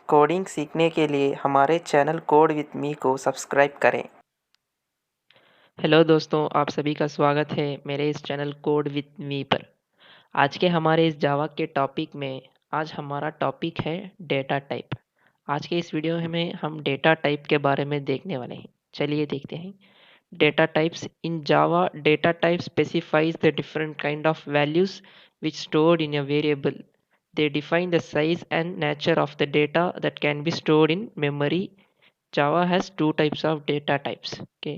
Coding सीखने के लिए हमारे चैनल कोड विद मी को सब्सक्राइब करें। हेलो दोस्तों, आप सभी का स्वागत है मेरे इस चैनल कोड विद मी पर। आज के हमारे इस जावा के टॉपिक में आज हमारा टॉपिक है डेटा टाइप। आज के इस वीडियो में हम डेटा टाइप के बारे में देखने वाले हैं। चलिए देखते हैं। Data types in Java, data type specifies the different kind of values which stored in a variable. They define the size and nature of the data that can be stored in memory. Java has two types of data types. Okay.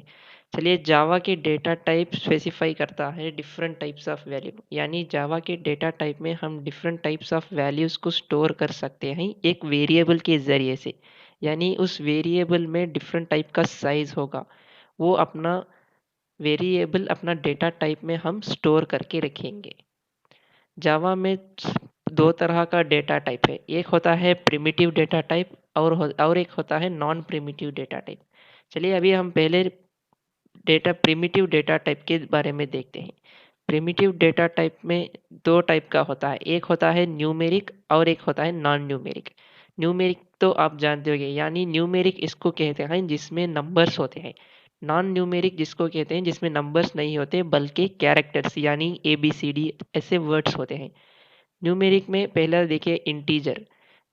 चलिए, जावा के data type specify करता है different types of value, यानी जावा के data type में हम different types of values को store कर सकते हैं एक वेरिएबल के ज़रिए से। यानी उस वेरिएबल में डिफरेंट टाइप का साइज होगा, वो अपना वेरिएबल अपना डेटा टाइप में हम स्टोर करके रखेंगे। जावा में दो तरह का डेटा टाइप है, एक होता है प्रिमिटिव डेटा टाइप और एक होता है नॉन प्रिमिटिव डेटा टाइप। चलिए अभी हम पहले प्रिमिटिव डेटा टाइप के बारे में देखते हैं। प्रिमिटिव डेटा टाइप में दो टाइप का होता है, एक होता है न्यूमेरिक और एक होता है नॉन न्यूमेरिक। न्यूमेरिक तो आप जानते होंगे, यानी न्यूमेरिक इसको कहते हैं जिसमें नंबर्स होते हैं। नॉन न्यूमेरिक जिसको कहते हैं जिसमें नंबर्स नहीं होते बल्कि कैरेक्टर्स यानी ABCD ऐसे वर्ड्स होते हैं। न्यूमेरिक में पहला देखिए इंटीजर,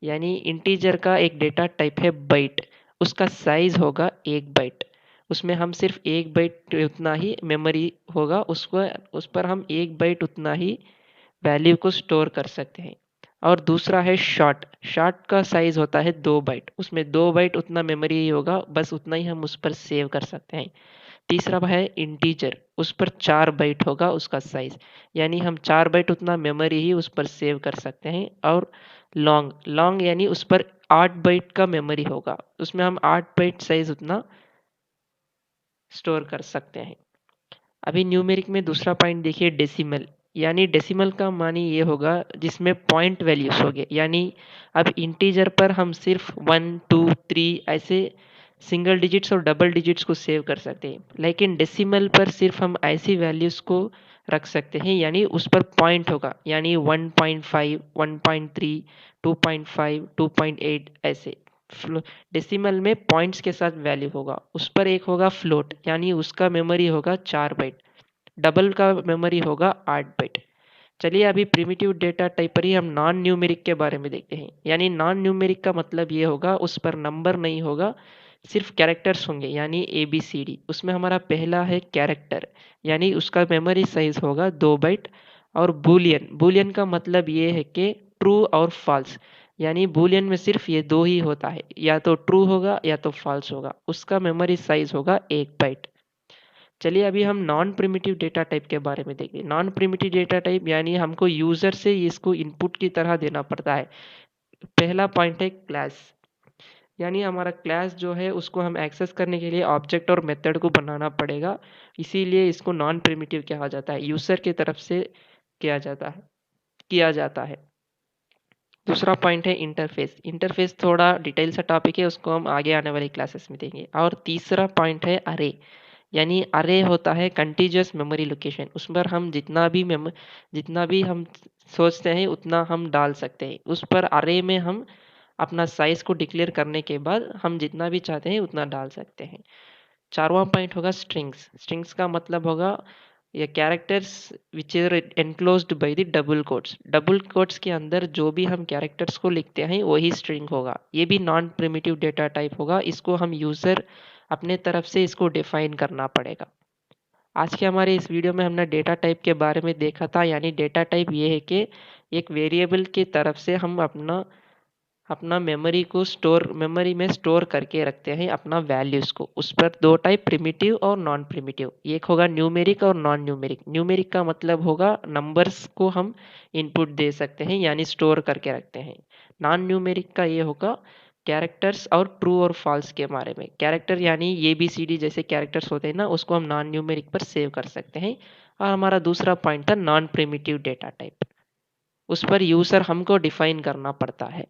यानी इंटीजर का एक डेटा टाइप है बाइट। उसका साइज होगा 1 बाइट। उसमें हम सिर्फ 1 बाइट उतना ही मेमोरी होगा, उसको उस पर हम 1 बाइट उतना ही वैल्यू को स्टोर कर सकते हैं। और दूसरा है शॉर्ट। शॉर्ट का साइज होता है 2 बाइट, उसमें 2 बाइट उतना मेमोरी ही होगा, बस उतना ही हम उस पर सेव कर सकते हैं। तीसरा है इंटीजर, उस पर 4 बाइट होगा उसका साइज, यानी हम 4 बाइट उतना मेमोरी ही उस पर सेव कर सकते हैं। और लॉन्ग लॉन्ग यानी उस पर 8 बाइट का मेमोरी होगा, उसमें हम 8 बाइट साइज उतना स्टोर कर सकते हैं। अभी न्यूमेरिक में दूसरा पॉइंट देखिए डेसिमल, यानी डेसिमल का मानी ये होगा जिसमें पॉइंट वैल्यूज होंगे। यानी अब इंटीजर पर हम सिर्फ 1 2 3 ऐसे सिंगल डिजिट्स और डबल डिजिट्स को सेव कर सकते हैं, लेकिन डेसिमल पर सिर्फ हम ऐसी वैल्यूज को रख सकते हैं, यानी उस पर पॉइंट होगा, यानी 1.5 1.3 2.5 2.8 ऐसे। डेसिमल में पॉइंट्स के साथ वैल्यू होगा। उस पर एक होगा फ्लोट, यानी उसका मेमोरी होगा 4 बाइट। डबल का मेमोरी होगा 8 बाइट। चलिए अभी प्रिमिटिव डेटा टाइप पर ही हम नॉन न्यूमेरिक के बारे में देखते हैं। यानी नॉन न्यूमेरिक का मतलब ये होगा उस पर नंबर नहीं होगा, सिर्फ कैरेक्टर्स होंगे, यानी ABCD। उसमें हमारा पहला है कैरेक्टर, यानी उसका मेमोरी साइज होगा 2 बाइट। और बुलियन, बुलियन का मतलब ये है कि ट्रू और फॉल्स, यानी बुलियन में सिर्फ ये दो ही होता है, या तो ट्रू होगा या तो फॉल्स होगा, उसका मेमोरी साइज होगा 1 बाइट। चलिए अभी हम नॉन प्रिमिटिव डेटा टाइप के बारे में देखें। नॉन प्रिमिटिव डेटा टाइप यानी हमको यूजर से इसको इनपुट की तरह देना पड़ता है। पहला पॉइंट है क्लास, यानी हमारा क्लास जो है उसको हम एक्सेस करने के लिए ऑब्जेक्ट और मेथड को बनाना पड़ेगा, इसीलिए इसको नॉन प्रिमिटिव कहा जाता है, यूजर की तरफ से किया जाता है। दूसरा पॉइंट है इंटरफेस। इंटरफेस थोड़ा डिटेल सा टॉपिक है, उसको हम आगे आने वाली क्लासेस में देंगे। और तीसरा पॉइंट है अरे, यानी अरे होता है कंटीजियस मेमोरी लोकेशन। उस पर हम जितना भी हम सोचते हैं उतना हम डाल सकते हैं। उस पर अरे में हम अपना साइज को डिक्लेयर करने के बाद हम जितना भी चाहते हैं उतना डाल सकते हैं। चारवां पॉइंट होगा स्ट्रिंग्स। स्ट्रिंग्स का मतलब होगा ये characters which are enclosed by the double quotes. Double quotes के अंदर जो भी हम कैरेक्टर्स को लिखते हैं वही स्ट्रिंग होगा। ये भी नॉन प्रिमिटिव डेटा टाइप होगा, इसको हम यूजर अपने तरफ से इसको डिफाइन करना पड़ेगा। आज के हमारे इस वीडियो में हमने डेटा टाइप के बारे में देखा था, यानी डेटा टाइप ये है कि एक वेरिएबल की तरफ से हम अपना अपना मेमोरी में स्टोर करके रखते हैं अपना वैल्यूज को। उस पर दो टाइप, प्रिमिटिव और नॉन प्रिमिटिव। एक होगा न्यूमेरिक और नॉन न्यूमेरिक। न्यूमेरिक का मतलब होगा नंबर्स को हम इनपुट दे सकते हैं, यानी स्टोर करके रखते हैं। नॉन न्यूमेरिक का ये होगा कैरेक्टर्स और ट्रू और फॉल्स के बारे में। कैरेक्टर यानी ABCD जैसे कैरेक्टर्स होते हैं ना, उसको हम नॉन न्यूमेरिक पर सेव कर सकते हैं। और हमारा दूसरा पॉइंट था नॉन प्रिमिटिव डेटा टाइप, उस पर यूजर हमको डिफाइन करना पड़ता है।